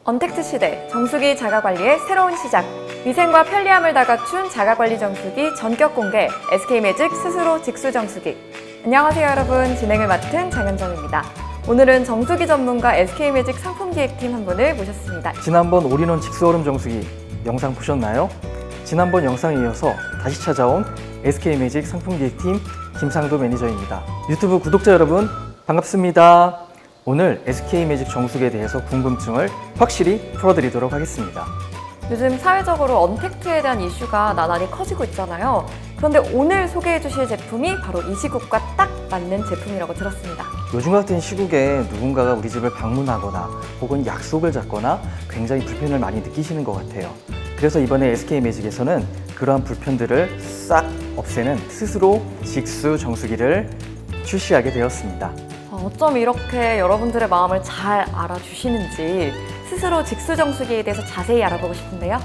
언택트 시대, 정수기 자가관리의 새로운 시작. 위생과 편리함을 다 갖춘 자가관리 정수기 전격 공개, SK매직 스스로 직수 정수기. 안녕하세요 여러분, 진행을 맡은 장현정입니다. 오늘은 정수기 전문가 SK매직 상품기획팀 한 분을 모셨습니다. 지난번 올인원 직수얼음 정수기 영상 보셨나요? 지난번 영상에 이어서 다시 찾아온 SK매직 상품기획팀 김상도 매니저입니다. 유튜브 구독자 여러분 반갑습니다. 오늘 SK매직 정수기에 대해서 궁금증을 확실히 풀어드리도록 하겠습니다. 요즘 사회적으로 언택트에 대한 이슈가 나날이 커지고 있잖아요. 그런데 오늘 소개해 주실 제품이 바로 이 시국과 딱 맞는 제품이라고 들었습니다. 요즘 같은 시국에 누군가가 우리 집을 방문하거나 혹은 약속을 잡거나 굉장히 불편을 많이 느끼시는 것 같아요. 그래서 이번에 SK매직에서는 그러한 불편들을 싹 없애는 스스로 직수 정수기를 출시하게 되었습니다. 어쩜 이렇게 여러분들의 마음을 잘 알아주시는지 스스로 직수 정수기에 대해서 자세히 알아보고 싶은데요.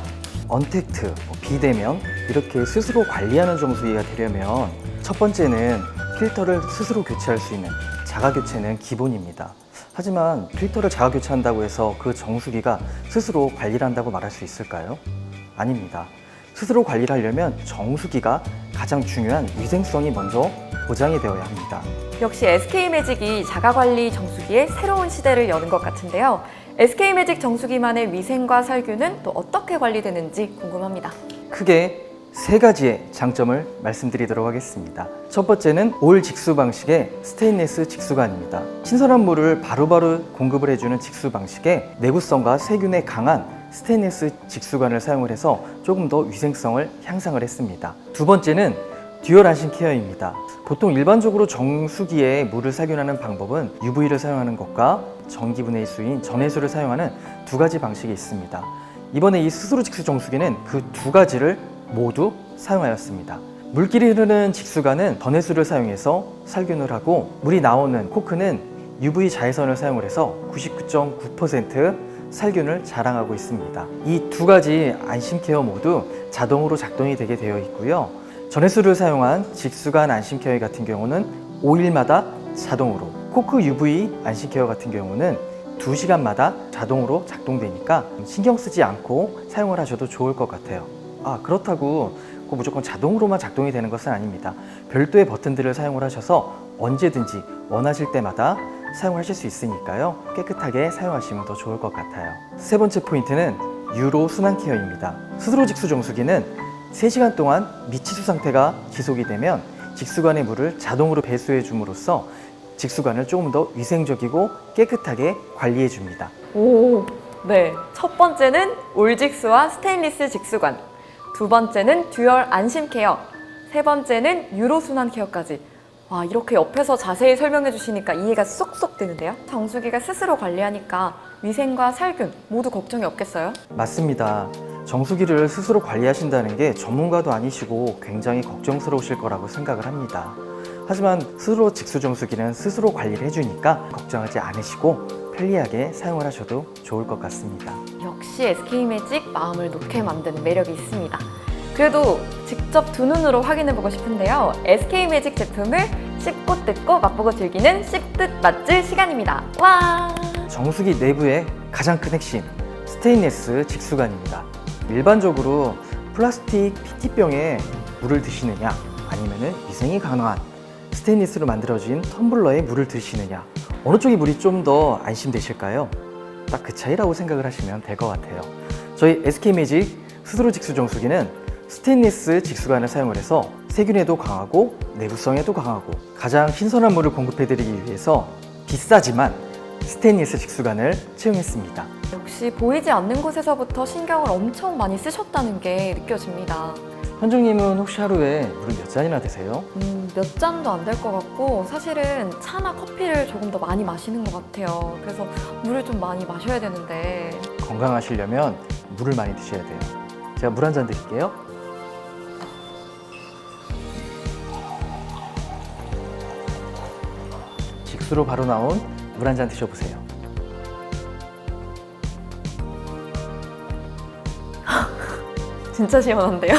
언택트, 비대면 이렇게 스스로 관리하는 정수기가 되려면 첫 번째는 필터를 스스로 교체할 수 있는 자가 교체는 기본입니다. 하지만 필터를 자가 교체한다고 해서 그 정수기가 스스로 관리를 한다고 말할 수 있을까요? 아닙니다. 스스로 관리를 하려면 정수기가 가장 중요한 위생성이 먼저 보장이 되어야 합니다. 역시 SK매직이 자가관리 정수기의 새로운 시대를 여는 것 같은데요. SK매직 정수기만의 위생과 살균은 또 어떻게 관리되는지 궁금합니다. 크게 세 가지의 장점을 말씀드리도록 하겠습니다. 첫 번째는 올 직수 방식의 스테인리스 직수관입니다. 신선한 물을 바로바로 공급을 해주는 직수 방식에 내구성과 세균에 강한 스테인리스 직수관을 사용을 해서 조금 더 위생성을 향상을 했습니다. 두 번째는 듀얼 안심 케어입니다. 보통 일반적으로 정수기에 물을 살균하는 방법은 UV를 사용하는 것과 전기분해수인 전해수를 사용하는 두 가지 방식이 있습니다. 이번에 이 스스로 직수 정수기는 그 두 가지를 모두 사용하였습니다. 물길이 흐르는 직수관은 전해수를 사용해서 살균을 하고, 물이 나오는 코크는 UV 자외선을 사용을 해서 99.9% 살균을 자랑하고 있습니다. 이 두 가지 안심케어 모두 자동으로 작동이 되게 되어 있고요. 전해수를 사용한 직수관 안심케어 같은 경우는 5일마다 자동으로, 코크 UV 안심케어 같은 경우는 2시간마다 자동으로 작동되니까 신경 쓰지 않고 사용을 하셔도 좋을 것 같아요. 그렇다고 무조건 자동으로만 작동이 되는 것은 아닙니다. 별도의 버튼들을 사용을 하셔서 언제든지 원하실 때마다 사용하실 수 있으니까요. 깨끗하게 사용하시면 더 좋을 것 같아요. 세 번째 포인트는 유로 순환 케어입니다. 스스로 직수 정수기는 3시간 동안 미치수 상태가 지속이 되면 직수관의 물을 자동으로 배수해 줌으로써 직수관을 조금 더 위생적이고 깨끗하게 관리해 줍니다. 네. 첫 번째는 올직수와 스테인리스 직수관, 두 번째는 듀얼 안심 케어, 세 번째는 유로 순환 케어까지. 와, 이렇게 옆에서 자세히 설명해 주시니까 이해가 쏙쏙 되는데요. 정수기가 스스로 관리하니까 위생과 살균 모두 걱정이 없겠어요? 맞습니다. 정수기를 스스로 관리하신다는 게 전문가도 아니시고 굉장히 걱정스러우실 거라고 생각을 합니다. 하지만 스스로 직수 정수기는 스스로 관리를 해주니까 걱정하지 않으시고 편리하게 사용을 하셔도 좋을 것 같습니다. 역시 SK매직 마음을 놓게 만드는 매력이 있습니다. 그래도 직접 두 눈으로 확인해보고 싶은데요. SK매직 제품을 씹고 뜯고 맛보고 즐기는 씹듯 맛질 시간입니다. 와! 정수기 내부의 가장 큰 핵심, 스테인리스 직수관입니다. 일반적으로 플라스틱 PT병에 물을 드시느냐, 아니면 위생이 강한 스테인리스로 만들어진 텀블러에 물을 드시느냐, 어느 쪽이 물이 좀 더 안심되실까요? 딱 그 차이라고 생각을 하시면 될 것 같아요. 저희 SK매직 스스로 직수 정수기는 스테인리스 직수관을 사용을 해서 세균에도 강하고 내구성에도 강하고 가장 신선한 물을 공급해드리기 위해서 비싸지만 스테인리스 직수관을 채용했습니다. 역시 보이지 않는 곳에서부터 신경을 엄청 많이 쓰셨다는 게 느껴집니다. 현정님은 혹시 하루에 물을 몇 잔이나 드세요? 몇 잔도 안 될 것 같고, 사실은 차나 커피를 조금 더 많이 마시는 것 같아요. 그래서 물을 좀 많이 마셔야 되는데. 건강하시려면 물을 많이 드셔야 돼요. 제가 물 한 잔 드릴게요. 직수로 바로 나온 물 한 잔 드셔보세요. 진짜 시원한데요?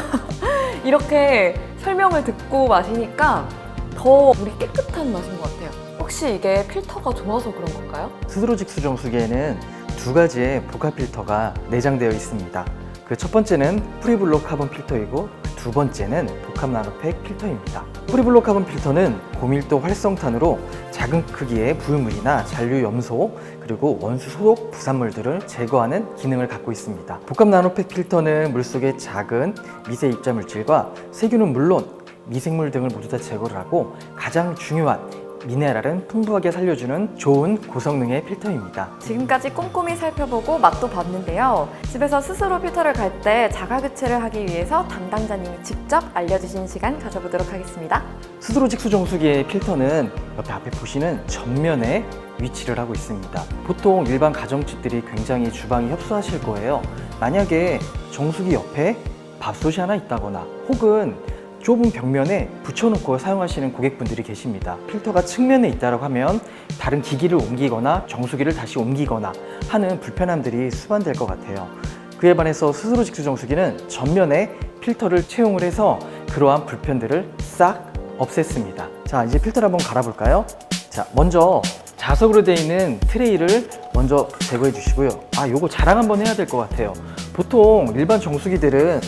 이렇게 설명을 듣고 마시니까 더 물이 깨끗한 맛인 것 같아요. 혹시 이게 필터가 좋아서 그런 건가요? 스스로 직수 정수기에는 두 가지의 복합 필터가 내장되어 있습니다. 그 첫 번째는 프리블록 카본 필터이고 두 번째는 복합 나노팩 필터입니다. 프리블록 카본 필터는 고밀도 활성탄으로 작은 크기의 부유물이나 잔류 염소 그리고 원수 소독 부산물들을 제거하는 기능을 갖고 있습니다. 복합 나노팩 필터는 물속의 작은 미세 입자 물질과 세균은 물론 미생물 등을 모두 다 제거를 하고 가장 중요한 미네랄은 풍부하게 살려주는 좋은 고성능의 필터입니다. 지금까지 꼼꼼히 살펴보고 맛도 봤는데요. 집에서 스스로 필터를 갈 때 자가 교체를 하기 위해서 담당자님이 직접 알려주신 시간 가져보도록 하겠습니다. 스스로 직수 정수기의 필터는 옆에 앞에 보시는 전면에 위치를 하고 있습니다. 보통 일반 가정집들이 굉장히 주방이 협소하실 거예요. 만약에 정수기 옆에 밥솥이 하나 있다거나 혹은 좁은 벽면에 붙여놓고 사용하시는 고객분들이 계십니다. 필터가 측면에 있다고 하면 다른 기기를 옮기거나 정수기를 다시 옮기거나 하는 불편함들이 수반될 것 같아요. 그에 반해서 스스로 직수 정수기는 전면에 필터를 채용을 해서 그러한 불편들을 싹 없앴습니다. 자, 이제 필터를 한번 갈아볼까요? 자, 먼저 자석으로 되어 있는 트레이를 먼저 제거해 주시고요. 요거 자랑 한번 해야 될 것 같아요. 보통 일반 정수기들은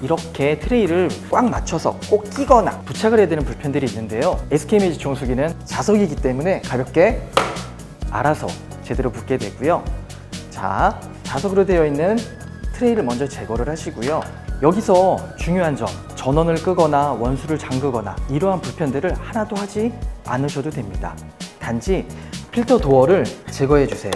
이렇게 트레이를 꽉 맞춰서 꼭 끼거나 부착을 해야 되는 불편들이 있는데요. SK매직 정수기는 자석이기 때문에 가볍게 알아서 제대로 붙게 되고요. 자, 자석으로 되어 있는 트레이를 먼저 제거를 하시고요. 여기서 중요한 점, 전원을 끄거나 원수를 잠그거나 이러한 불편들을 하나도 하지 않으셔도 됩니다. 단지 필터 도어를 제거해 주세요.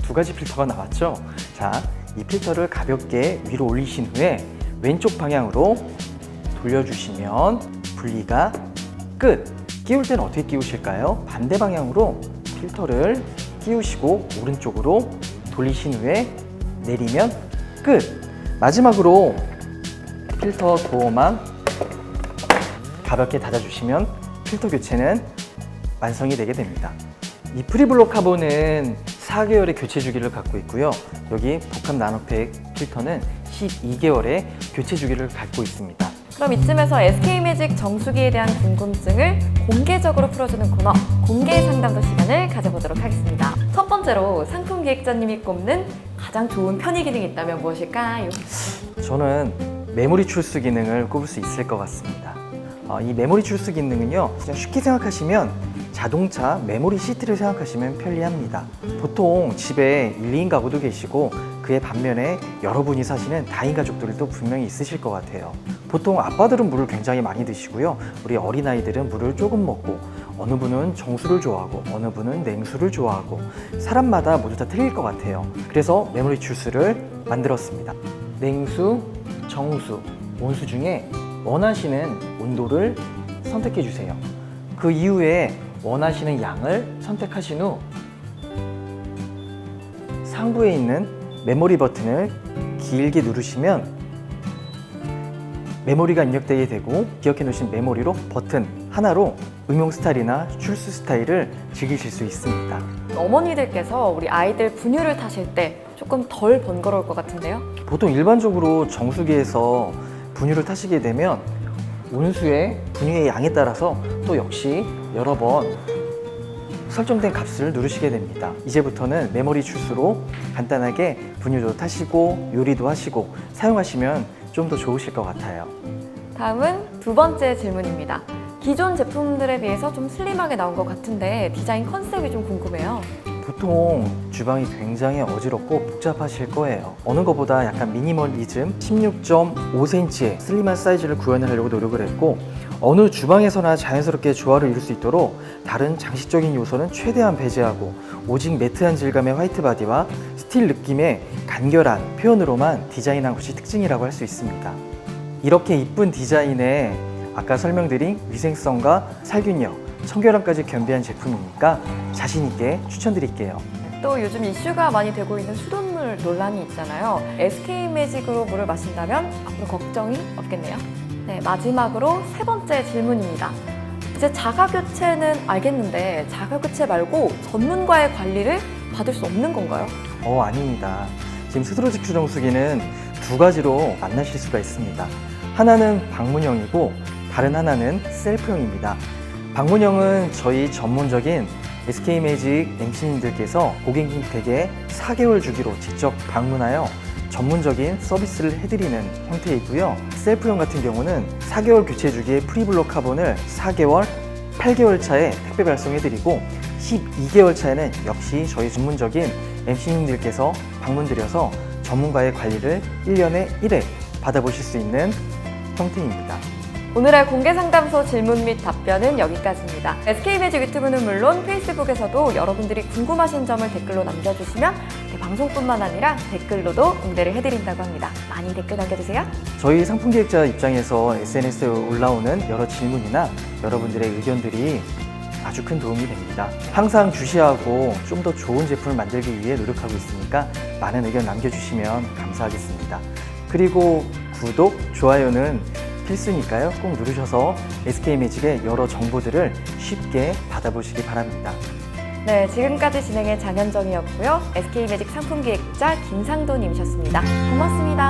두 가지 필터가 나왔죠? 자, 이 필터를 가볍게 위로 올리신 후에 왼쪽 방향으로 돌려주시면 분리가 끝! 끼울 때는 어떻게 끼우실까요? 반대 방향으로 필터를 끼우시고 오른쪽으로 돌리신 후에 내리면 끝! 마지막으로 필터 도어만 가볍게 닫아주시면 필터 교체는 완성이 되게 됩니다. 이 프리블록 카본은 4개월의 교체 주기를 갖고 있고요. 여기 복합 나노팩 필터는 12개월의 교체 주기를 갖고 있습니다. 그럼 이쯤에서 SK매직 정수기에 대한 궁금증을 공개적으로 풀어주는 코너 공개 상담소 시간을 가져보도록 하겠습니다. 첫 번째로 상품 기획자님이 꼽는 가장 좋은 편의 기능이 있다면 무엇일까요? 저는 메모리 출수 기능을 꼽을 수 있을 것 같습니다. 이 메모리 출수 기능은요, 그냥 쉽게 생각하시면 자동차 메모리 시트를 생각하시면 편리합니다. 보통 집에 1, 2인 가구도 계시고 그의 반면에 여러분이 사시는 다인 가족들도 분명히 있으실 것 같아요. 보통 아빠들은 물을 굉장히 많이 드시고요. 우리 어린아이들은 물을 조금 먹고 어느 분은 정수를 좋아하고 어느 분은 냉수를 좋아하고 사람마다 모두 다 틀릴 것 같아요. 그래서 메모리 출수를 만들었습니다. 냉수, 정수, 온수 중에 원하시는 온도를 선택해 주세요. 그 이후에 원하시는 양을 선택하신 후 상부에 있는 메모리 버튼을 길게 누르시면 메모리가 입력되게 되고 기억해 놓으신 메모리로 버튼 하나로 음용 스타일이나 출수 스타일을 즐기실 수 있습니다. 어머니들께서 우리 아이들 분유를 타실 때 조금 덜 번거로울 것 같은데요? 보통 일반적으로 정수기에서 분유를 타시게 되면 온수의 분유의 양에 따라서 또 역시 여러 번 설정된 값을 누르시게 됩니다. 이제부터는 메모리 출수로 간단하게 분유도 타시고 요리도 하시고 사용하시면 좀 더 좋으실 것 같아요. 다음은 두 번째 질문입니다. 기존 제품들에 비해서 좀 슬림하게 나온 것 같은데 디자인 컨셉이 좀 궁금해요. 보통 주방이 굉장히 어지럽고 복잡하실 거예요. 어느 것보다 약간 미니멀리즘 16.5cm의 슬림한 사이즈를 구현하려고 노력을 했고 어느 주방에서나 자연스럽게 조화를 이룰 수 있도록 다른 장식적인 요소는 최대한 배제하고 오직 매트한 질감의 화이트 바디와 스틸 느낌의 간결한 표현으로만 디자인한 것이 특징이라고 할 수 있습니다. 이렇게 이쁜 디자인에 아까 설명드린 위생성과 살균력, 청결함까지 겸비한 제품이니까 자신 있게 추천드릴게요. 또 요즘 이슈가 많이 되고 있는 수돗물 논란이 있잖아요. SK매직으로 물을 마신다면 앞으로 걱정이 없겠네요. 네, 마지막으로 세 번째 질문입니다. 이제 자가교체는 알겠는데 자가교체 말고 전문가의 관리를 받을 수 없는 건가요? 아닙니다. 지금 스스로 직수 정수기는 두 가지로 만나실 수가 있습니다. 하나는 방문형이고 다른 하나는 셀프형입니다. 방문형은 저희 전문적인 SK매직 MC님들께서 고객님 댁에 4개월 주기로 직접 방문하여 전문적인 서비스를 해드리는 형태이고요. 셀프용 같은 경우는 4개월 교체 주기의 프리블록 카본을 4개월, 8개월 차에 택배 발송해드리고 12개월 차에는 역시 저희 전문적인 MC님들께서 방문드려서 전문가의 관리를 1년에 1회 받아보실 수 있는 형태입니다. 오늘의 공개 상담소 질문 및 답변은 여기까지입니다. SK매직 유튜브는 물론 페이스북에서도 여러분들이 궁금하신 점을 댓글로 남겨주시면 방송뿐만 아니라 댓글로도 응대를 해드린다고 합니다. 많이 댓글 남겨주세요. 저희 상품기획자 입장에서 SNS에 올라오는 여러 질문이나 여러분들의 의견들이 아주 큰 도움이 됩니다. 항상 주시하고 좀 더 좋은 제품을 만들기 위해 노력하고 있으니까 많은 의견 남겨주시면 감사하겠습니다. 그리고 구독, 좋아요는 필수니까요. 꼭 누르셔서 SK매직의 여러 정보들을 쉽게 받아보시기 바랍니다. 네, 지금까지 진행의 장현정이었고요. SK매직 상품기획자 김상도님이셨습니다. 고맙습니다.